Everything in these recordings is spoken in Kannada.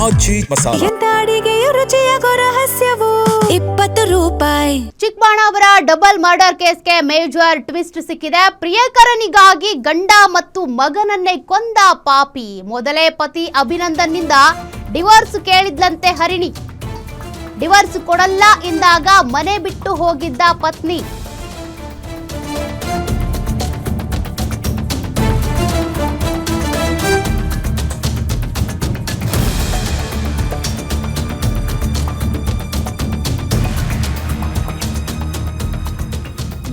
ಆಚಿ ಮಸಾಲ. ಎಂತ ಅಡಿಗೆಯ ರುಚಿಯಾಗೋ ರಹಸ್ಯವು 20 ರೂಪಾಯಿ. ಚಿಕ್ಕಬಳ್ಳಾಪುರ ಡಬಲ್ ಮರ್ಡರ್ ಕೇಸ್ಗೆ ಮೇಜರ್ ಟ್ವಿಸ್ಟ್ ಸಿಕ್ಕಿದೆ. ಪ್ರಿಯಕರನಿಗಾಗಿ ಗಂಡ ಮತ್ತು ಮಗನನ್ನೇ ಕೊಂದ ಪಾಪಿ. ಮೊದಲೇ ಪತಿ ಅಭಿನಂದನ್ನಿಂದ ಡಿವೋರ್ಸ್ ಕೇಳಿದ್ಲಂತೆ ಹರಿಣಿ. ಡಿವೋರ್ಸ್ ಕೊಡಲ್ಲ ಎಂದಾಗ ಮನೆ ಬಿಟ್ಟು ಹೋಗಿದ್ದ ಪತ್ನಿ.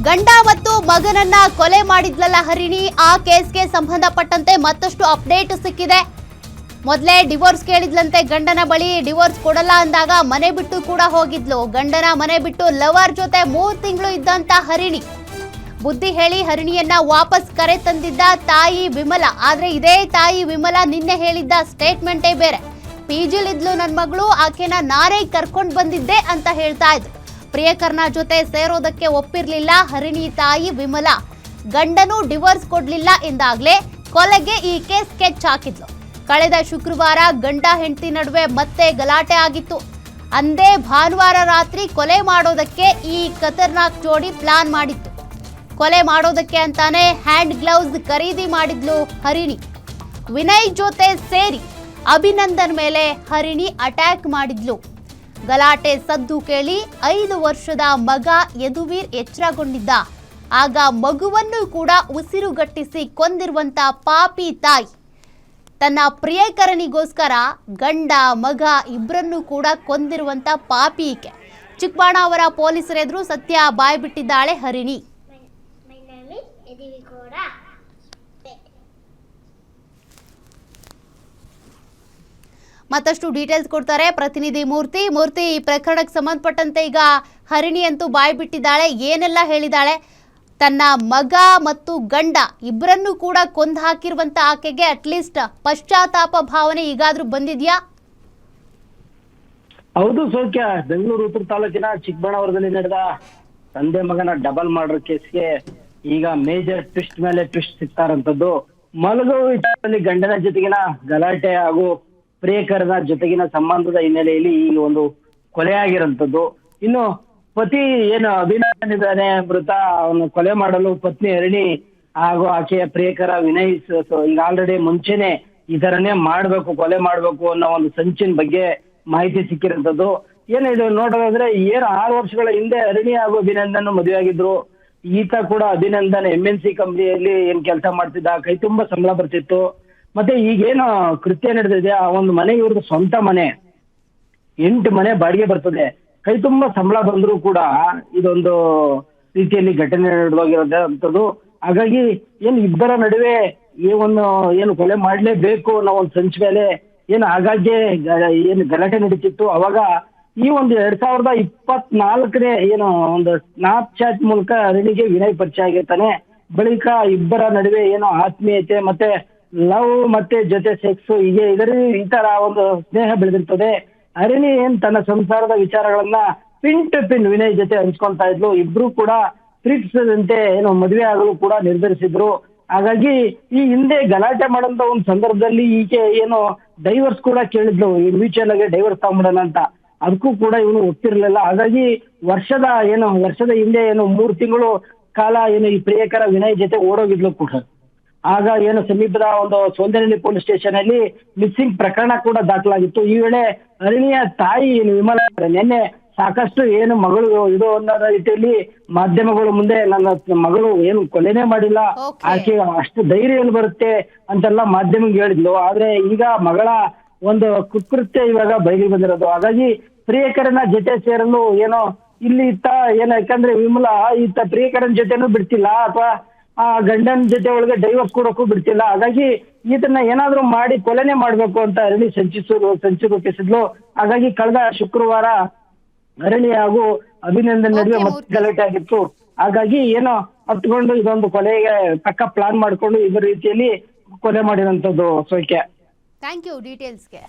ಗಂಡ ಮತ್ತು ಮಗನನ್ನ ಕೊಲೆ ಮಾಡಿದ್ಲಲ್ಲ ಹರಿಣಿ. ಆ ಕೇಸ್ಗೆ ಸಂಬಂಧಪಟ್ಟಂತೆ ಮತ್ತಷ್ಟು ಅಪ್ಡೇಟ್ ಸಿಕ್ಕಿದೆ. ಮೊದಲೇ ಡಿವೋರ್ಸ್ ಕೇಳಿದ್ಲಂತೆ ಗಂಡನ ಬಳಿ. ಡಿವೋರ್ಸ್ ಕೊಡಲ್ಲ ಅಂದಾಗ ಮನೆ ಬಿಟ್ಟು ಕೂಡ ಹೋಗಿದ್ಲು. ಗಂಡನ ಮನೆ ಬಿಟ್ಟು ಲವರ್ ಜೊತೆ 3 ತಿಂಗಳು ಇದ್ದಂತ ಹರಿಣಿ ಬುದ್ಧಿ ಹೇಳಿ ಹರಿಣಿಯನ್ನ ವಾಪಸ್ ಕರೆ ತಂದಿದ್ದ ತಾಯಿ ವಿಮಲಾ. ಆದ್ರೆ ಇದೇ ತಾಯಿ ವಿಮಲಾ ನಿನ್ನೆ ಹೇಳಿದ್ದ ಸ್ಟೇಟ್ಮೆಂಟೇ ಬೇರೆ. ಪಿಜಿಲಿದ್ಲು ನನ್ನ ಮಗಳು, ಆಕೆನ ನಾನೇ ಕರ್ಕೊಂಡು ಬಂದಿದ್ದೆ ಅಂತ ಹೇಳ್ತಾ ಇದ್ರು. ಪ್ರಿಯಕರನ ಜೊತೆ ಸೇರೋದಕ್ಕೆ ಒಪ್ಪಿರ್ಲಿಲ್ಲ ಹರಿಣಿ ತಾಯಿ ವಿಮಲಾ. ಗಂಡನು ಡಿವೋರ್ಸ್ ಕೊಡ್ಲಿಲ್ಲ ಎಂದಾಗ್ಲೇ ಕೊಲೆಗೆ ಈ ಕೇಸ್ ಸ್ಕೆಚ್ ಹಾಕಿದ್ಲು. ಕಳೆದ ಶುಕ್ರವಾರ ಗಂಡ ಹೆಂಡತಿ ನಡುವೆ ಮತ್ತೆ ಗಲಾಟೆ ಆಗಿತ್ತು. ಅಂದೇ ಭಾನುವಾರ ರಾತ್ರಿ ಕೊಲೆ ಮಾಡೋದಕ್ಕೆ ಈ ಖತರ್ನಾಕ್ ಜೋಡಿ ಪ್ಲಾನ್ ಮಾಡಿತ್ತು. ಕೊಲೆ ಮಾಡೋದಕ್ಕೆ ಅಂತಾನೆ ಹ್ಯಾಂಡ್ ಗ್ಲೌಸ್ ಖರೀದಿ ಮಾಡಿದ್ಲು ಹರಿಣಿ. ವಿನಯ್ ಜೊತೆ ಸೇರಿ ಅಭಿನಂದನ್ ಮೇಲೆ ಹರಿಣಿ ಅಟ್ಯಾಕ್ ಮಾಡಿದ್ಲು. ಗಲಾಟೆ ಸದ್ದು ಕೇಳಿ 5 ವರ್ಷದ ಮಗ ಯದುವೀರ್ ಎಚ್ಚರಗೊಂಡಿದ್ದ. ಆಗ ಮಗುವನ್ನು ಕೂಡ ಉಸಿರುಗಟ್ಟಿಸಿ ಕೊಂದಿರುವಂತ ಪಾಪಿ ತಾಯಿ. ತನ್ನ ಪ್ರಿಯಕರನಿಗೋಸ್ಕರ ಗಂಡ ಮಗ ಇಬ್ಬರನ್ನೂ ಕೂಡ ಕೊಂದಿರುವಂತ ಪಾಪಿ ಈಕೆ. ಚಿಕ್ಕಬಳ್ಳಾಪುರ ಪೊಲೀಸರೆದುರು ಸತ್ಯ ಬಾಯ್ಬಿಟ್ಟಿದ್ದಾಳೆ ಹರಿಣಿ. ಮತ್ತಷ್ಟು ಡೀಟೇಲ್ಸ್ ಕೊಡ್ತಾರೆ ಪ್ರತಿನಿಧಿ ಮೂರ್ತಿ. ಈ ಪ್ರಕರಣಕ್ಕೆ ಸಂಬಂಧಪಟ್ಟಂತೆ ಈಗ ಹರಿಣಿ ಅಂತೂ ಬಾಯಿ ಬಿಟ್ಟಿದ್ದಾಳೆ. ಏನೆಲ್ಲ ಹೇಳಿದಾಳೆ? ತನ್ನ ಮಗ ಮತ್ತು ಗಂಡ ಇಬ್ಬರನ್ನೂ ಕೂಡ ಕೊಂದು ಹಾಕಿರುವಂತ ಆಕೆಗೆ ಅಟ್ಲೀಸ್ಟ್ ಪಶ್ಚಾತ್ತಾಪ ಭಾವನೆ ಈಗಾದ್ರೂ ಬಂದಿದ್ಯಾ? ಹೌದು ಸೌಖ್ಯ. ಬೆಂಗಳೂರು ಉತ್ತರ ತಾಲೂಕಿನ ಚಿಕ್ಕಬಳ್ಳಾಪುರದಲ್ಲಿ ನಡೆದ ತಂದೆ ಮಗನ ಡಬಲ್ ಮರ್ಡರ್ ಕೇಸ್ಗೆ ಈಗ ಮೇಜರ್ ಟ್ವಿಸ್ಟ್ ಮೇಲೆ ಟ್ವಿಸ್ಟ್ ಸಿಗ್ತಾರಂತದ್ದು. ಮಲಗುವ ವಿಚಾರದಲ್ಲಿ ಗಂಡನ ಜೊತೆಗಿನ ಗಲಾಟೆ ಹಾಗೂ ಪ್ರಿಯಕರನ ಜೊತೆಗಿನ ಸಂಬಂಧದ ಹಿನ್ನೆಲೆಯಲ್ಲಿ ಈ ಒಂದು ಕೊಲೆ ಆಗಿರೋಂಥದ್ದು. ಇನ್ನು ಪತಿ ಏನು ಅಭಿನಂದನ್ ಇದ್ದಾನೆ ಮೃತ, ಅವನು ಕೊಲೆ ಮಾಡಲು ಪತ್ನಿ ಹರಿಣಿ ಹಾಗೂ ಆಕೆಯ ಪ್ರಿಯಕರ ವಿನಯ್ ಈಗ ಆಲ್ರೆಡಿ ಮುಂಚೆನೆ ಈ ತರನೇ ಕೊಲೆ ಮಾಡ್ಬೇಕು ಅನ್ನೋ ಒಂದು ಸಂಚಿನ ಬಗ್ಗೆ ಮಾಹಿತಿ ಸಿಕ್ಕಿರೋಂಥದ್ದು. ಏನಿದು ನೋಡೋದಾದ್ರೆ 6 ವರ್ಷಗಳ ಹಿಂದೆ ಹರಿಣಿ ಹಾಗೂ ಅಭಿನಂದನ್ ಮದುವೆ ಆಗಿದ್ರು. ಈತ ಕೂಡ ಅಭಿನಂದನ್ MNC ಕಂಪ್ನಿಯಲ್ಲಿ ಏನ್ ಕೆಲಸ ಮಾಡ್ತಿದ್ದ, ಕೈ ತುಂಬಾ ಸಂಬಳ ಬರ್ತಿತ್ತು. ಮತ್ತೆ ಈಗೇನು ಕೃತ್ಯ ನಡೆದಿದೆ ಆ ಒಂದು ಮನೆ ಇವ್ರದ್ದು ಸ್ವಂತ ಮನೆ, 8 ಮನೆ ಬಾಡಿಗೆ ಬರ್ತದೆ. ಕೈ ತುಂಬಾ ಸಂಬಳ ಬಂದ್ರು ಕೂಡ ಇದೊಂದು ರೀತಿಯಲ್ಲಿ ಘಟನೆ ನಡೆದೋಗಿರೋದಂಥದ್ದು. ಹಾಗಾಗಿ ಏನು ಇಬ್ಬರ ನಡುವೆ ಏನು ಕೊಲೆ ಮಾಡ್ಲೇಬೇಕು ಅನ್ನೋ ಒಂದು ಸಂಚು ಮೇಲೆ ಏನು ಆಗಾಗ್ಗೆ ಏನು ಗಲಾಟೆ ನಡೀತಿತ್ತು. ಅವಾಗ ಈ ಒಂದು 2024 ಏನು ಒಂದು ಸ್ನಾಪ್ ಚಾಟ್ ಮೂಲಕ ಹರಿಣಿಗೆ ವಿನಯ್ ಪರಿಚಯ ಆಗಿರ್ತಾನೆ. ಬಳಿಕ ಇಬ್ಬರ ನಡುವೆ ಏನೋ ಆತ್ಮೀಯತೆ ಮತ್ತೆ ಲವ್ ಮತ್ತೆ ಜೊತೆ ಸೆಕ್ಸ್ ಈ ತರ ಒಂದು ಸ್ನೇಹ ಬೆಳೆದಿರ್ತದೆ. ಹರಿಣಿ ತನ್ನ ಸಂಸಾರದ ವಿಚಾರಗಳನ್ನ ಪಿನ್ ಟು ಪಿನ್ ವಿನಯ್ ಜೊತೆ ಹಂಚ್ಕೊಳ್ತಾ ಇದ್ಲು. ಇಬ್ರು ಕೂಡ ಪ್ರೀತಿಸದಂತೆ ಏನು ಮದುವೆ ಆಗಲು ಕೂಡ ನಿರ್ಧರಿಸಿದ್ರು. ಹಾಗಾಗಿ ಈ ಹಿಂದೆ ಗಲಾಟೆ ಮಾಡಂತ ಒಂದು ಸಂದರ್ಭದಲ್ಲಿ ಈಕೆ ಏನು ಡೈವರ್ಸ್ ಕೂಡ ಕೇಳಿದ್ಲು, ಮ್ಯೂಚುವಲ್ ಆಗಿ ಡೈವರ್ಸ್ ತಗೊಂಬಿಡೋಣ ಅಂತ. ಅದಕ್ಕೂ ಕೂಡ ಇವನು ಒಪ್ತಿರ್ಲಿಲ್ಲ. ಹಾಗಾಗಿ ವರ್ಷದ ಹಿಂದೆ 3 ತಿಂಗಳು ಕಾಲ ಈ ಪ್ರಿಯಕರ ವಿನಯ್ ಜೊತೆ ಓಡೋಗಿದ್ಲು ಕೂಡ. ಆಗ ಸಮೀಪದ ಒಂದು ಸೋಂದನಹಳ್ಳಿ ಪೊಲೀಸ್ ಸ್ಟೇಷನ್ ಅಲ್ಲಿ ಮಿಸ್ಸಿಂಗ್ ಪ್ರಕರಣ ಕೂಡ ದಾಖಲಾಗಿತ್ತು. ಈ ವೇಳೆ ಹರಿಣಿಯ ತಾಯಿ ವಿಮಲಾ ನಿನ್ನೆ ಸಾಕಷ್ಟು ಮಗಳು ಇದು ಅನ್ನೋ ರೀತಿಯಲ್ಲಿ ಮಾಧ್ಯಮಗಳ ಮುಂದೆ ನನ್ನ ಮಗಳು ಕೊಲೆನೇ ಮಾಡಿಲ್ಲ, ಆಕೆ ಅಷ್ಟು ಧೈರ್ಯ ಬರುತ್ತೆ ಅಂತೆಲ್ಲ ಮಾಧ್ಯಮಕ್ಕೆ ಹೇಳಿದ್ಲು. ಆದ್ರೆ ಈಗ ಮಗಳ ಒಂದು ಕುಕೃತ್ಯ ಇವಾಗ ಬಯಲಿಗೆ ಬಂದಿರೋದು. ಹಾಗಾಗಿ ಪ್ರಿಯಕರನ ಜೊತೆ ಸೇರಲು ಇಲ್ಲಿ ಯಾಕಂದ್ರೆ ವಿಮಲಾ ಪ್ರಿಯಕರನ ಜೊತೆನೂ ಬಿಡ್ತಿಲ್ಲ ಅಥವಾ ಆ ಗಂಡನ ಜೊತೆ ಒಳಗೆ ಡೈವರ್ಸ್ ಕೊಡಕ್ಕೂ ಬಿಡ್ತಿಲ್ಲ. ಹಾಗಾಗಿ ಈತನ್ನ ಏನಾದ್ರೂ ಮಾಡಿ ಕೊಲೆನೆ ಮಾಡ್ಬೇಕು ಅಂತ ಹರಿಣಿ ಸಂಚು ರೂಪಿಸಿದ್ಲು. ಹಾಗಾಗಿ ಕಳೆದ ಶುಕ್ರವಾರ ಹರಿಣಿ ಹಾಗೂ ಅಭಿನಂದನ್ ನಡುವೆ ಮತ್ತೆ ಗಲಾಟೆ ಆಗಿತ್ತು. ಹಾಗಾಗಿ ಹತ್ಕೊಂಡು ಇದೊಂದು ಕೊಲೆಗೆ ತಕ್ಕ ಪ್ಲಾನ್ ಮಾಡ್ಕೊಂಡು ಇದೇ ರೀತಿಯಲ್ಲಿ ಕೊಲೆ ಮಾಡಿರೋಂಥದ್ದು. ಸೌಖ್ಯ, ಥ್ಯಾಂಕ್ ಯು ಡೀಟೇಲ್ಸ್ಗೆ.